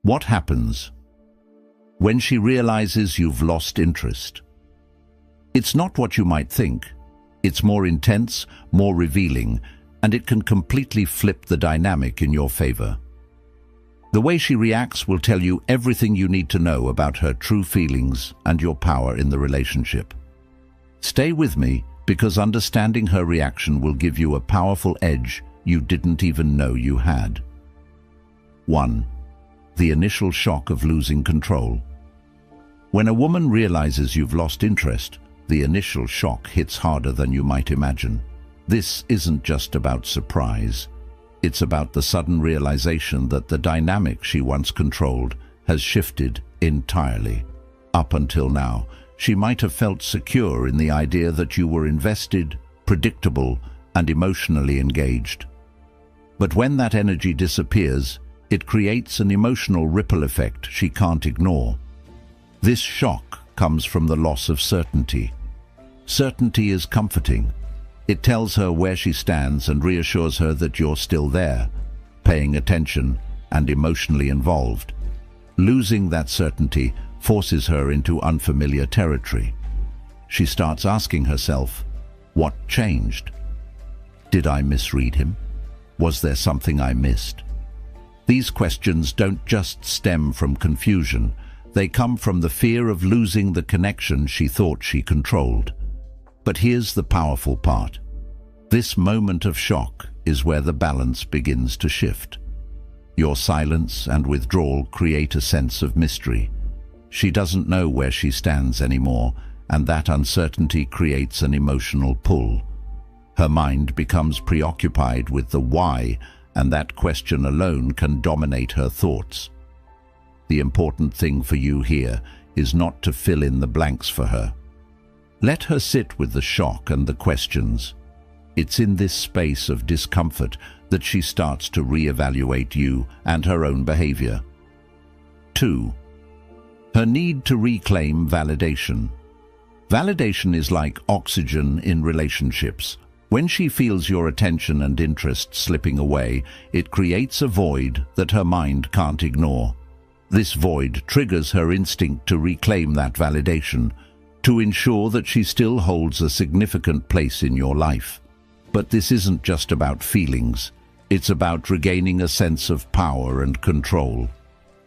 What happens when she realizes you've lost interest? It's not what you might think. It's more intense, more revealing, and it can completely flip the dynamic in your favor. The way she reacts will tell you everything you need to know about her true feelings and your power in the relationship. Stay with me, because understanding her reaction will give you a powerful edge you didn't even know you had. 1. The initial shock of losing control. When a woman realizes you've lost interest, the initial shock hits harder than you might imagine. This isn't just about surprise. It's about the sudden realization that the dynamic she once controlled has shifted entirely. Up until now, she might have felt secure in the idea that you were invested, predictable, and emotionally engaged. But when that energy disappears, it creates an emotional ripple effect she can't ignore. This shock comes from the loss of certainty. Certainty is comforting. It tells her where she stands and reassures her that you're still there, paying attention and emotionally involved. Losing that certainty forces her into unfamiliar territory. She starts asking herself, what changed? Did I misread him? Was there something I missed? These questions don't just stem from confusion. They come from the fear of losing the connection she thought she controlled. But here's the powerful part. This moment of shock is where the balance begins to shift. Your silence and withdrawal create a sense of mystery. She doesn't know where she stands anymore, and that uncertainty creates an emotional pull. Her mind becomes preoccupied with the why, and that question alone can dominate her thoughts. The important thing for you here is not to fill in the blanks for her. Let her sit with the shock and the questions. It's in this space of discomfort that she starts to reevaluate you and her own behavior. 2. Her need to reclaim validation. Validation is like oxygen in relationships. When she feels your attention and interest slipping away, it creates a void that her mind can't ignore. This void triggers her instinct to reclaim that validation, to ensure that she still holds a significant place in your life. But this isn't just about feelings. It's about regaining a sense of power and control.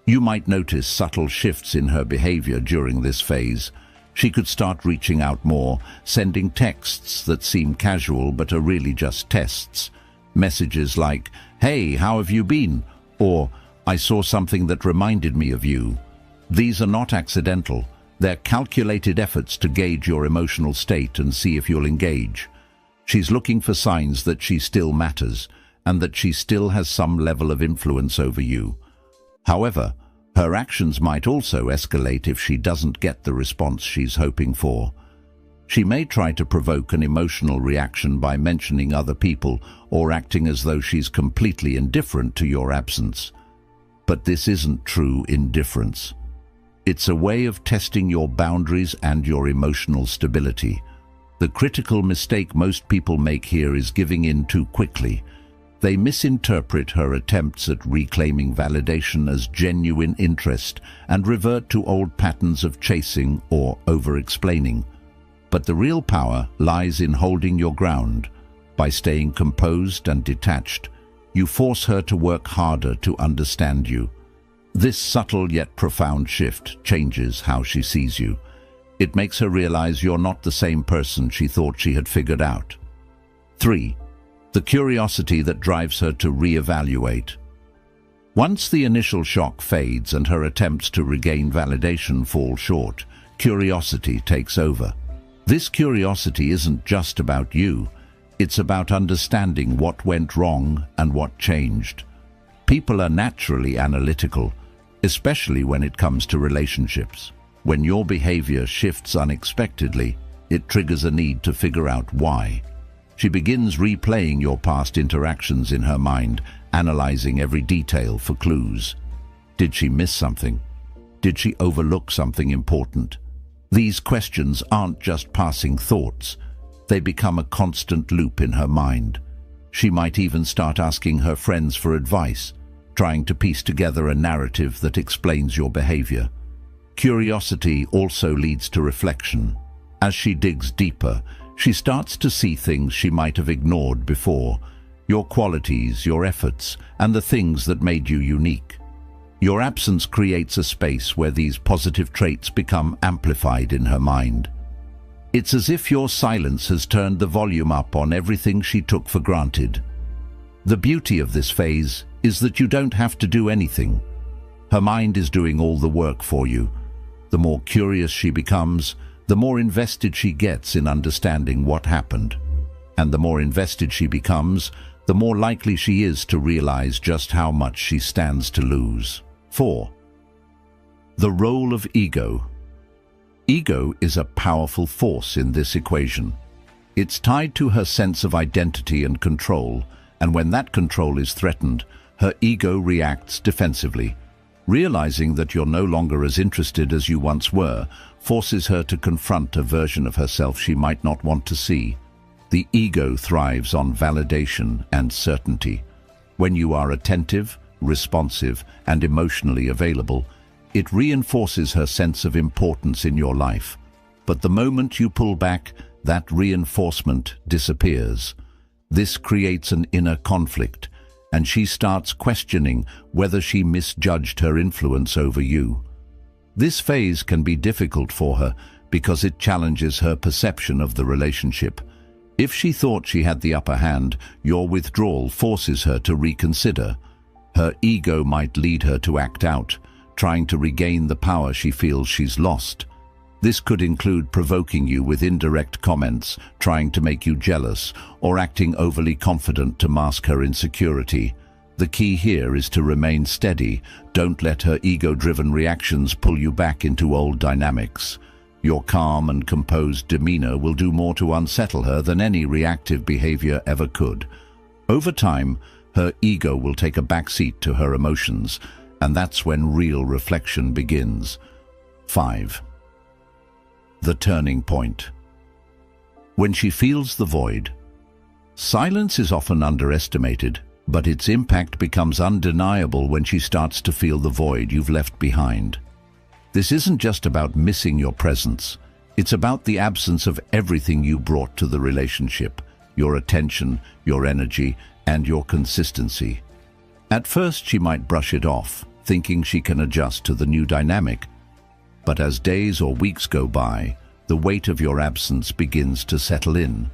You might notice subtle shifts in her behavior during this phase. She could start reaching out more, sending texts that seem casual but are really just tests. Messages like, "Hey, how have you been?" or "I saw something that reminded me of you." These are not accidental. They're calculated efforts to gauge your emotional state and see if you'll engage. She's looking for signs that she still matters and that she still has some level of influence over you. However, her actions might also escalate if she doesn't get the response she's hoping for. She may try to provoke an emotional reaction by mentioning other people or acting as though she's completely indifferent to your absence. But this isn't true indifference. It's a way of testing your boundaries and your emotional stability. The critical mistake most people make here is giving in too quickly. They misinterpret her attempts at reclaiming validation as genuine interest and revert to old patterns of chasing or over-explaining. But the real power lies in holding your ground. By staying composed and detached, you force her to work harder to understand you. This subtle yet profound shift changes how she sees you. It makes her realize you're not the same person she thought she had figured out. 3. The curiosity that drives her to reevaluate. Once the initial shock fades and her attempts to regain validation fall short, curiosity takes over. This curiosity isn't just about you. It's about understanding what went wrong and what changed. People are naturally analytical, especially when it comes to relationships. When your behavior shifts unexpectedly, it triggers a need to figure out why. She begins replaying your past interactions in her mind, analyzing every detail for clues. Did she miss something? Did she overlook something important? These questions aren't just passing thoughts. They become a constant loop in her mind. She might even start asking her friends for advice. trying to piece together a narrative that explains your behavior. Curiosity also leads to reflection. As she digs deeper, she starts to see things she might have ignored before, your qualities, your efforts, and the things that made you unique. Your absence creates a space where these positive traits become amplified in her mind. It's as if your silence has turned the volume up on everything she took for granted. The beauty of this phase is that you don't have to do anything. Her mind is doing all the work for you. The more curious she becomes, the more invested she gets in understanding what happened. And the more invested she becomes, the more likely she is to realize just how much she stands to lose. 4. The role of ego. Ego is a powerful force in this equation. It's tied to her sense of identity and control, and when that control is threatened, her ego reacts defensively. Realizing that you're no longer as interested as you once were forces her to confront a version of herself she might not want to see. The ego thrives on validation and certainty. When you are attentive, responsive, and emotionally available, it reinforces her sense of importance in your life. But the moment you pull back, that reinforcement disappears. This creates an inner conflict, and she starts questioning whether she misjudged her influence over you. This phase can be difficult for her because it challenges her perception of the relationship. If she thought she had the upper hand, your withdrawal forces her to reconsider. Her ego might lead her to act out, trying to regain the power she feels she's lost. This could include provoking you with indirect comments, trying to make you jealous, or acting overly confident to mask her insecurity. The key here is to remain steady. Don't let her ego-driven reactions pull you back into old dynamics. Your calm and composed demeanor will do more to unsettle her than any reactive behavior ever could. Over time, her ego will take a backseat to her emotions, and that's when real reflection begins. 5. The turning point. When she feels the void. Silence is often underestimated, but its impact becomes undeniable when she starts to feel the void you've left behind. This isn't just about missing your presence. It's about the absence of everything you brought to the relationship, your attention, your energy, and your consistency. At first, she might brush it off, thinking she can adjust to the new dynamic. But as days or weeks go by, the weight of your absence begins to settle in.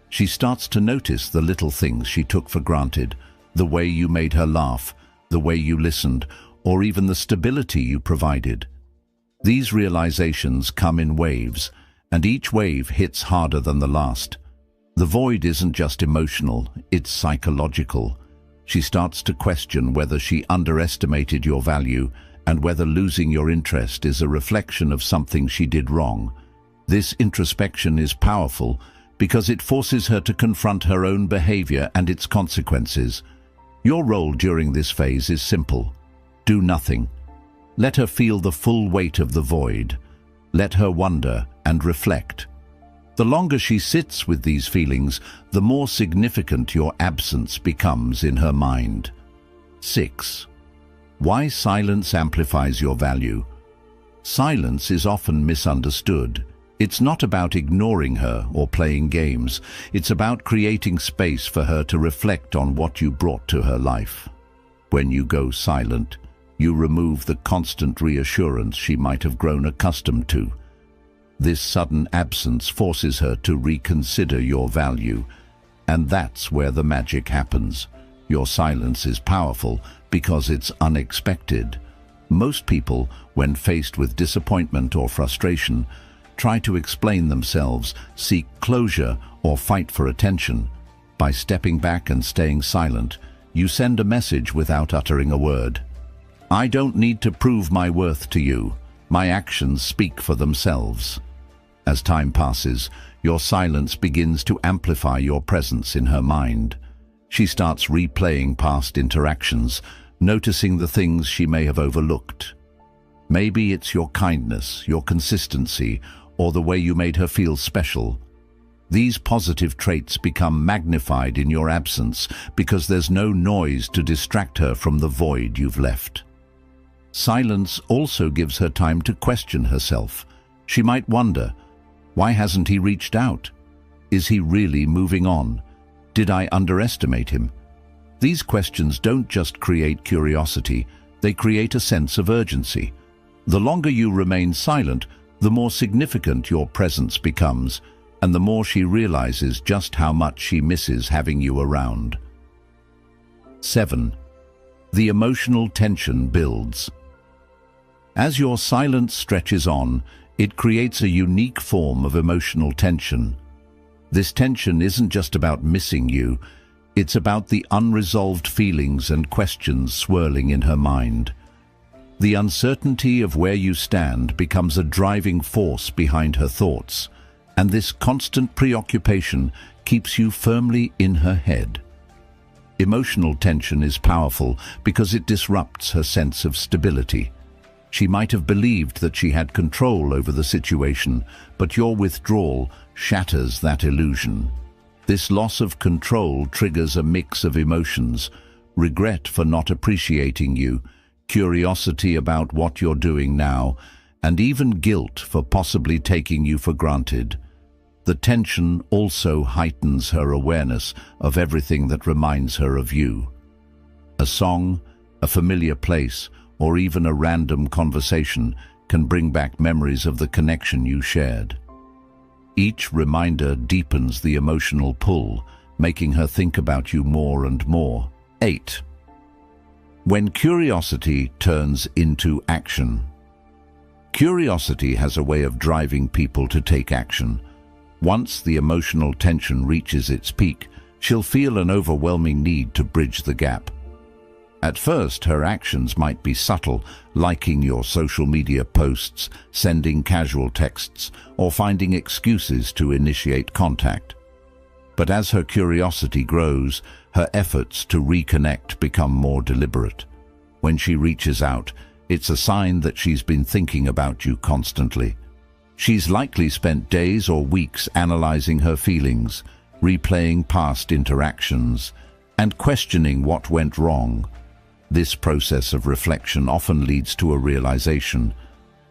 She starts to notice the little things she took for granted, the way you made her laugh, the way you listened, or even the stability you provided. These realizations come in waves, and each wave hits harder than the last. The void isn't just emotional, it's psychological. She starts to question whether she underestimated your value and whether losing your interest is a reflection of something she did wrong. This introspection is powerful because it forces her to confront her own behavior and its consequences. Your role during this phase is simple. Do nothing. Let her feel the full weight of the void. Let her wonder and reflect. The longer she sits with these feelings, the more significant your absence becomes in her mind. 6. Why silence amplifies your value. Silence is often misunderstood. It's not about ignoring her or playing games. It's about creating space for her to reflect on what you brought to her life. When you go silent, you remove the constant reassurance she might have grown accustomed to. This sudden absence forces her to reconsider your value, and that's where the magic happens. Your silence is powerful because it's unexpected. Most people, when faced with disappointment or frustration, try to explain themselves, seek closure, or fight for attention. By stepping back and staying silent, you send a message without uttering a word. I don't need to prove my worth to you. My actions speak for themselves. As time passes, your silence begins to amplify your presence in her mind. She starts replaying past interactions, noticing the things she may have overlooked. Maybe it's your kindness, your consistency, or the way you made her feel special. These positive traits become magnified in your absence because there's no noise to distract her from the void you've left. Silence also gives her time to question herself. She might wonder, why hasn't he reached out? Is he really moving on? Did I underestimate him? These questions don't just create curiosity, they create a sense of urgency. The longer you remain silent, the more significant your presence becomes, and the more she realizes just how much she misses having you around. 7. The emotional tension builds. As your silence stretches on, it creates a unique form of emotional tension. This tension isn't just about missing you, it's about the unresolved feelings and questions swirling in her mind. The uncertainty of where you stand becomes a driving force behind her thoughts, and this constant preoccupation keeps you firmly in her head. Emotional tension is powerful because it disrupts her sense of stability. She might have believed that she had control over the situation, but your withdrawal shatters that illusion. This loss of control triggers a mix of emotions: regret for not appreciating you, curiosity about what you're doing now, and even guilt for possibly taking you for granted. The tension also heightens her awareness of everything that reminds her of you. A song, a familiar place, or even a random conversation can bring back memories of the connection you shared. Each reminder deepens the emotional pull, making her think about you more and more. 8. When curiosity turns into action. Curiosity has a way of driving people to take action. Once the emotional tension reaches its peak, she'll feel an overwhelming need to bridge the gap. At first, her actions might be subtle, liking your social media posts, sending casual texts, or finding excuses to initiate contact. But as her curiosity grows, her efforts to reconnect become more deliberate. When she reaches out, it's a sign that she's been thinking about you constantly. She's likely spent days or weeks analyzing her feelings, replaying past interactions, and questioning what went wrong. This process of reflection often leads to a realization: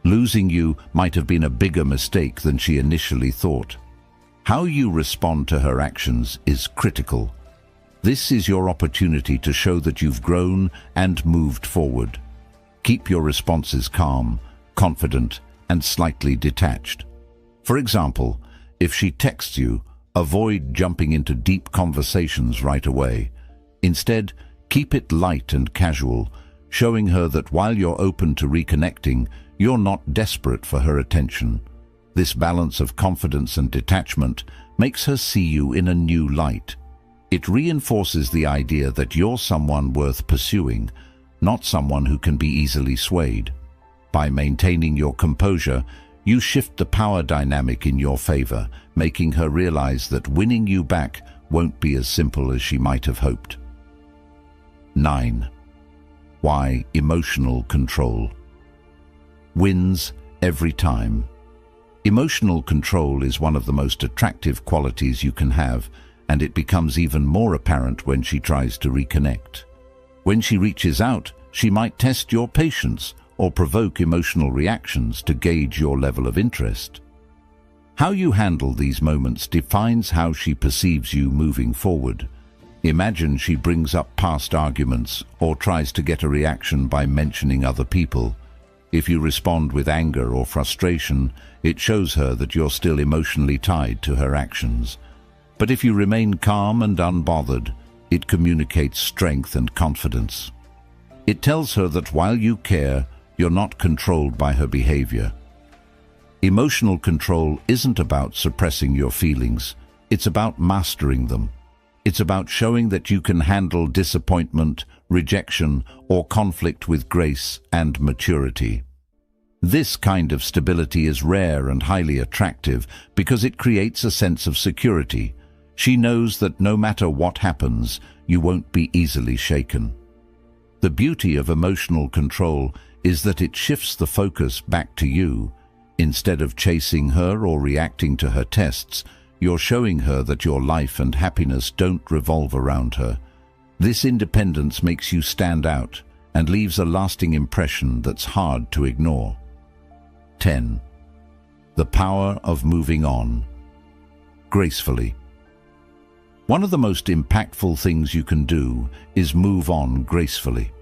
losing you might have been a bigger mistake than she initially thought. How you respond to her actions is critical. This is your opportunity to show that you've grown and moved forward. Keep your responses calm, confident, and slightly detached. For example, if she texts you, avoid jumping into deep conversations right away. Instead, keep it light and casual, showing her that while you're open to reconnecting, you're not desperate for her attention. This balance of confidence and detachment makes her see you in a new light. It reinforces the idea that you're someone worth pursuing, not someone who can be easily swayed. By maintaining your composure, you shift the power dynamic in your favor, making her realize that winning you back won't be as simple as she might have hoped. 9. Why emotional control wins every time. Emotional control is one of the most attractive qualities you can have, and it becomes even more apparent when she tries to reconnect. When she reaches out, she might test your patience or provoke emotional reactions to gauge your level of interest. How you handle these moments defines how she perceives you moving forward. Imagine she brings up past arguments or tries to get a reaction by mentioning other people. If you respond with anger or frustration, it shows her that you're still emotionally tied to her actions. But if you remain calm and unbothered, it communicates strength and confidence. It tells her that while you care, you're not controlled by her behavior. Emotional control isn't about suppressing your feelings. It's about mastering them. It's about showing that you can handle disappointment, rejection, or conflict with grace and maturity. This kind of stability is rare and highly attractive because it creates a sense of security. She knows that no matter what happens, you won't be easily shaken. The beauty of emotional control is that it shifts the focus back to you. Instead of chasing her or reacting to her tests, You're showing her that your life and happiness don't revolve around her. This independence makes you stand out and leaves a lasting impression that's hard to ignore. 10. The power of moving on gracefully. One of the most impactful things you can do is move on gracefully.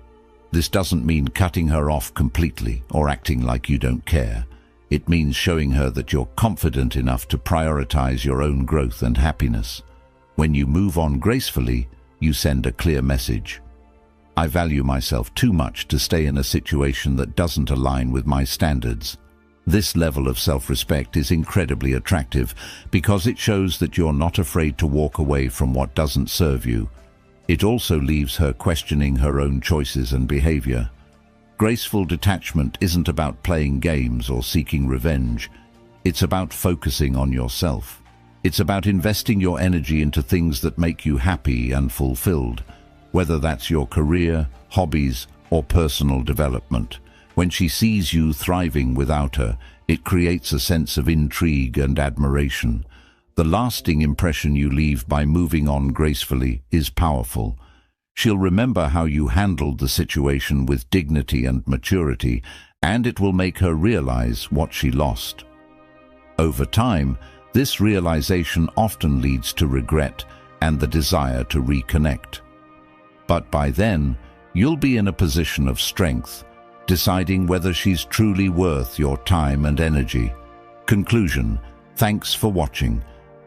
This doesn't mean cutting her off completely or acting like you don't care. It means showing her that you're confident enough to prioritize your own growth and happiness. When you move on gracefully, you send a clear message. I value myself too much to stay in a situation that doesn't align with my standards. This level of self-respect is incredibly attractive because it shows that you're not afraid to walk away from what doesn't serve you. It also leaves her questioning her own choices and behavior. Graceful detachment isn't about playing games or seeking revenge. It's about focusing on yourself. It's about investing your energy into things that make you happy and fulfilled, whether that's your career, hobbies, or personal development. When she sees you thriving without her, it creates a sense of intrigue and admiration. The lasting impression you leave by moving on gracefully is powerful. She'll remember how you handled the situation with dignity and maturity, and it will make her realize what she lost. Over time, this realization often leads to regret and the desire to reconnect. But by then, you'll be in a position of strength, deciding whether she's truly worth your time and energy. Conclusion: thanks for watching.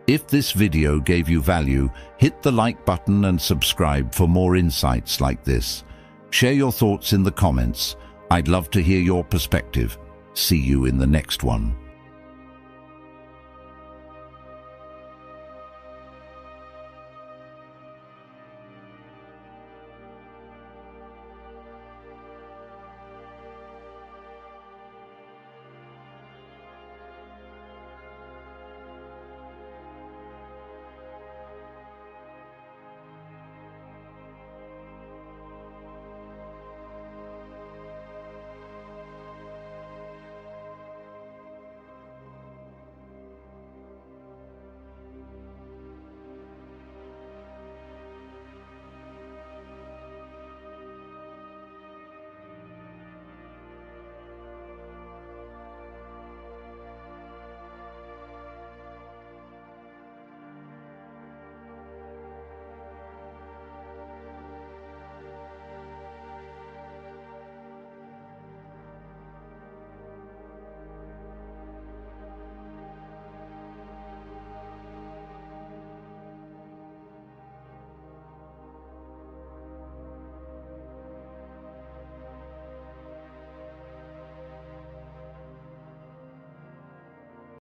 If this video gave you value, hit the like button and subscribe for more insights like this. Share your thoughts in the comments. I'd love to hear your perspective. See you in the next one.